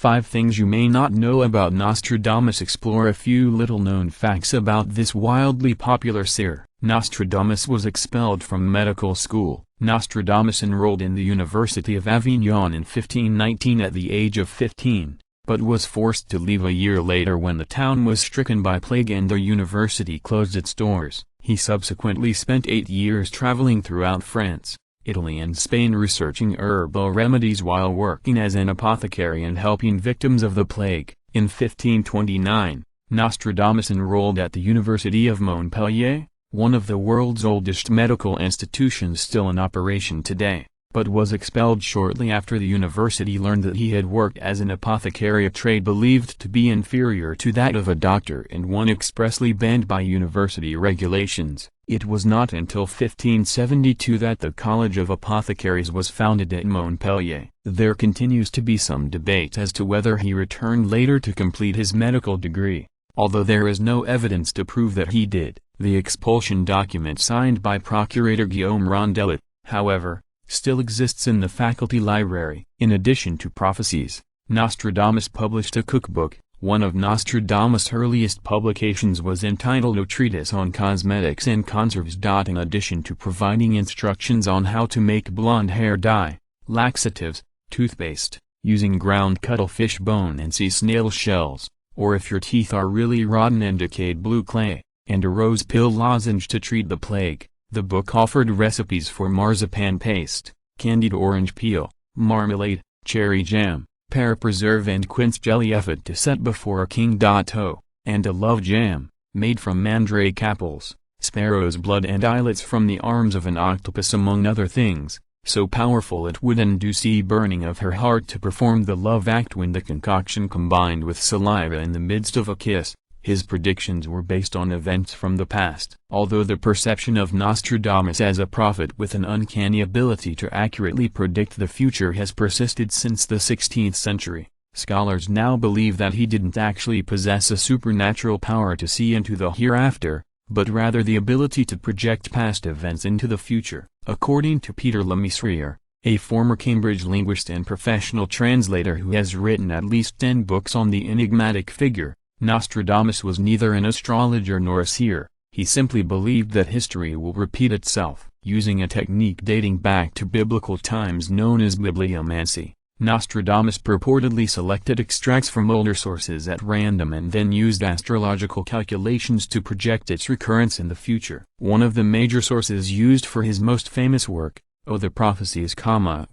5 Things You May Not Know About Nostradamus. Explore a few little-known facts about this wildly popular seer. Nostradamus was expelled from medical school. Nostradamus enrolled in the University of Avignon in 1519 at the age of 15, but was forced to leave a year later when the town was stricken by plague and the university closed its doors. He subsequently spent 8 years traveling throughout France, Italy and Spain researching herbal remedies while working as an apothecary and helping victims of the plague. In 1529, Nostradamus enrolled at the University of Montpellier, one of the world's oldest medical institutions still in operation today, but was expelled shortly after the university learned that he had worked as an apothecary, a trade believed to be inferior to that of a doctor and one expressly banned by university regulations. It was not until 1572 that the College of Apothecaries was founded at Montpellier. There continues to be some debate as to whether he returned later to complete his medical degree, although there is no evidence to prove that he did. The expulsion document signed by Procurator Guillaume Rondelet, however, still exists in the faculty library. In addition to prophecies, Nostradamus published a cookbook. One of Nostradamus' earliest publications was entitled A Treatise on Cosmetics and Conserves. In addition to providing instructions on how to make blonde hair dye, laxatives, toothpaste, using ground cuttlefish bone and sea snail shells, or if your teeth are really rotten and decayed, blue clay, and a rose pill lozenge to treat the plague. The book offered recipes for marzipan paste, candied orange peel, marmalade, cherry jam, pear preserve and quince jelly effort to set before a king. And a love jam, made from mandrake apples, sparrow's blood and islets from the arms of an octopus, among other things, so powerful it would induce a burning of her heart to perform the love act when the concoction combined with saliva in the midst of a kiss. His predictions were based on events from the past. Although the perception of Nostradamus as a prophet with an uncanny ability to accurately predict the future has persisted since the 16th century, scholars now believe that he didn't actually possess a supernatural power to see into the hereafter, but rather the ability to project past events into the future. According to Peter Lemaitre, a former Cambridge linguist and professional translator who has written at least 10 books on the enigmatic figure, Nostradamus was neither an astrologer nor a seer. He simply believed that history will repeat itself. Using a technique dating back to biblical times known as bibliomancy, Nostradamus purportedly selected extracts from older sources at random and then used astrological calculations to project its recurrence in the future. One of the major sources used for his most famous work, O the Prophecies,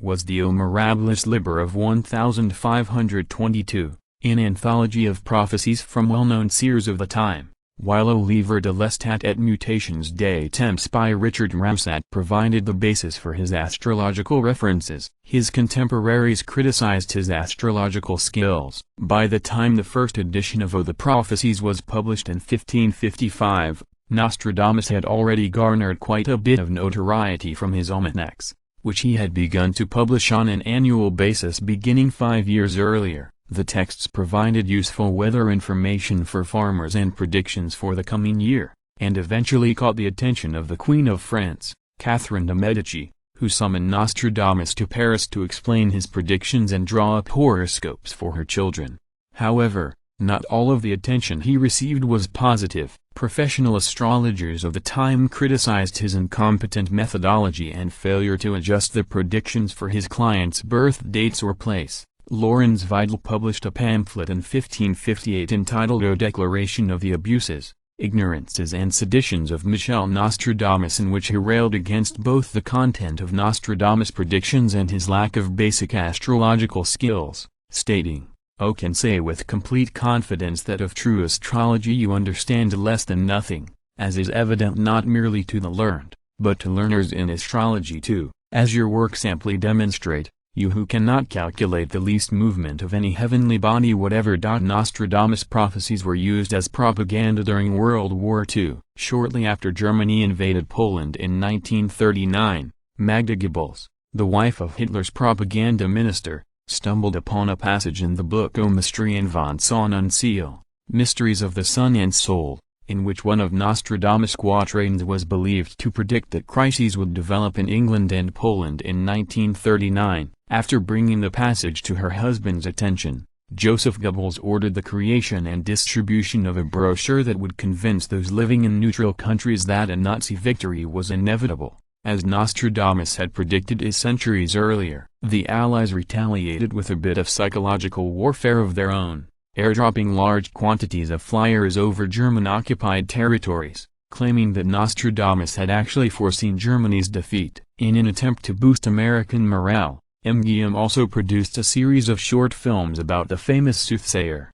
was the O Mirabilis Liber of 1522. An anthology of prophecies from well-known seers of the time, while O Livre de l'Estat et Mutations des Temps by Richard Ramsat provided the basis for his astrological references. His contemporaries criticized his astrological skills. By the time the first edition of O the Prophecies was published in 1555, Nostradamus had already garnered quite a bit of notoriety from his almanacs, which he had begun to publish on an annual basis beginning 5 years earlier. The texts provided useful weather information for farmers and predictions for the coming year, and eventually caught the attention of the Queen of France, Catherine de' Medici, who summoned Nostradamus to Paris to explain his predictions and draw up horoscopes for her children. However, not all of the attention he received was positive. Professional astrologers of the time criticized his incompetent methodology and failure to adjust the predictions for his clients' birth dates or place. Laurens Vidal published a pamphlet in 1558 entitled O Declaration of the Abuses, Ignorances and Seditions of Michel Nostradamus, in which he railed against both the content of Nostradamus' predictions and his lack of basic astrological skills, stating, "O can say with complete confidence that of true astrology you understand less than nothing, as is evident not merely to the learned, but to learners in astrology too, as your works amply demonstrate. You who cannot calculate the least movement of any heavenly body whatever." Nostradamus' prophecies were used as propaganda during World War II. Shortly after Germany invaded Poland in 1939, Magda Goebbels, the wife of Hitler's propaganda minister, stumbled upon a passage in the book O Mysterien van Son en Ziel, Mysteries of the Sun and Soul, in which one of Nostradamus' quatrains was believed to predict that crises would develop in England and Poland in 1939. After bringing the passage to her husband's attention, Joseph Goebbels ordered the creation and distribution of a brochure that would convince those living in neutral countries that a Nazi victory was inevitable. As Nostradamus had predicted centuries earlier, the Allies retaliated with a bit of psychological warfare of their own, airdropping large quantities of flyers over German-occupied territories, claiming that Nostradamus had actually foreseen Germany's defeat. In an attempt to boost American morale, MGM also produced a series of short films about the famous soothsayer.